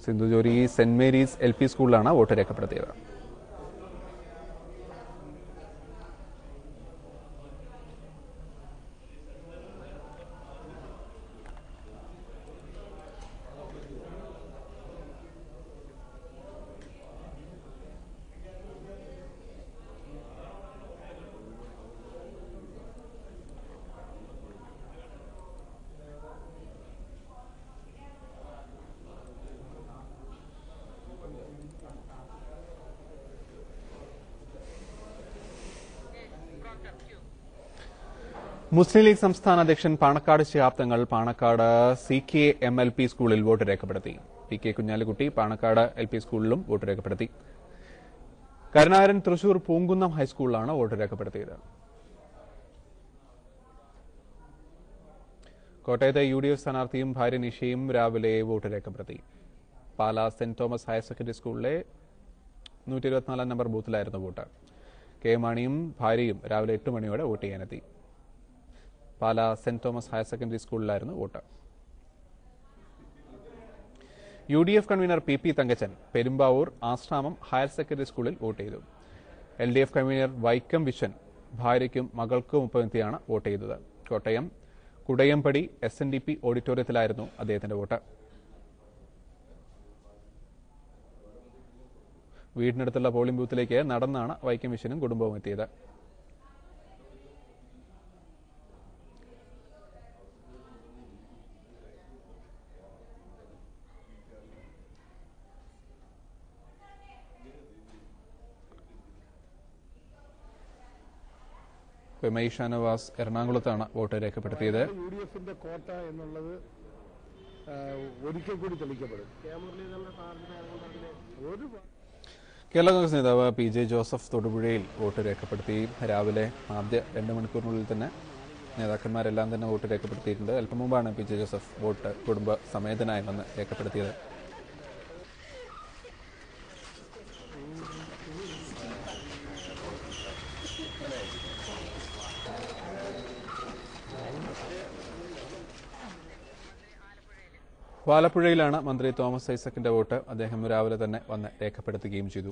സിന്ധുജോരി സെന്റ് Mary's LP സ്കൂളിലാണ് vote രേഖപ്പെടുത്തിയത്. മുസ്ലിം ലീഗ് സംസ്ഥാന അധ്യക്ഷൻ പാണക്കാട് ശിഹാബ് തങ്ങൾ പാണക്കാട് CKMLP സ്കൂളിൽ വോട്ട് രേഖപ്പെടുത്തി. PK കുഞ്ഞാലിക്കുട്ടി പാണക്കാട് LP സ്കൂളിലും വോട്ട് രേഖപ്പെടുത്തി. കരുണാകരൻ തൃശൂർ പൂങ്കുന്നം ഹൈസ്കൂളിലാണ് വോട്ട് രേഖപ്പെടുത്തിയത്. കോട്ടയത്തെ UDF സ്ഥാനാർത്ഥിയും ഭാര്യ നിഷയും രാവിലെ വോട്ട് രേഖപ്പെടുത്തി. പാലാ സെന്റ് തോമസ് ഹയർ സെക്കൻഡറി സ്കൂളിലെ 124 നമ്പർ ബൂത്തിലായിരുന്നു വോട്ട്. K മാണിയും ഭാര്യയും രാവിലെ 8 മണിയോടെ വോട്ട് ചെയ്യാനെത്തി. പാലാ സെന്റ് തോമസ് ഹയർ സെക്കൻഡറി സ്കൂളിലായിരുന്നു vote. UDF convener PP Thankachan Perumbavoor Asramam higher secondary സ്കൂളിൽ വോട്ട് ചെയ്തു. LDF കൺവീനർ വൈക്കം വിശ്വൻ ഭാര്യയ്ക്കും മകൾക്കുമൊപ്പം എത്തിയാണ് വോട്ട് ചെയ്തത്. കോട്ടയം കുടയംപടി SNDP ഓഡിറ്റോറിയത്തിലായിരുന്നു അദ്ദേഹത്തിന്റെ വോട്ട്. വീടിനടുത്തുള്ള പോളിംഗ് ബൂത്തിലേക്ക് നടന്നാണ് വൈക്കം വിശ്വനും കുടുംബവും എത്തിയത്. ഷാനവാസ് എറണാകുളത്താണ് വോട്ട് രേഖപ്പെടുത്തിയത്. UDFന്റെ കോട്ട എന്നുള്ളത് ഒരിക്കൽ കൂടി തെളിയിക്കപ്പെടും. കേരള കോൺഗ്രസ് നേതാവ് PJ ജോസഫ് തൊടുപുഴയിൽ വോട്ട് രേഖപ്പെടുത്തി. രാവിലെ ആദ്യ 2 മണിക്കൂറിനുള്ളിൽ തന്നെ നേതാക്കന്മാരെല്ലാം തന്നെ വോട്ട് രേഖപ്പെടുത്തിയിട്ടുണ്ട്. അല്പം മുമ്പാണ് PJ ജോസഫ് വോട്ട് കുടുംബ സമേതനായി വന്ന് രേഖപ്പെടുത്തിയത്. ആലപ്പുഴയിലാണ് മന്ത്രി തോമസ് ഐസക്കിന്റെ വോട്ട്. അദ്ദേഹം രാവിലെ തന്നെ വന്ന് രേഖപ്പെടുത്തുകയും ചെയ്തു.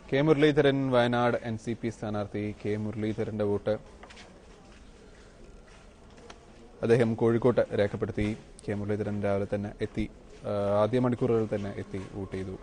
K മുരളീധരൻ വയനാട് NCP സ്ഥാനാർത്ഥി K മുരളീധരന്റെ വോട്ട് അദ്ദേഹം കോഴിക്കോട്ട് രേഖപ്പെടുത്തി. K മുരളീധരൻ രാവിലെ തന്നെ എത്തി, ആദ്യ മണിക്കൂറുകളിൽ തന്നെ എത്തി വോട്ട് ചെയ്തു.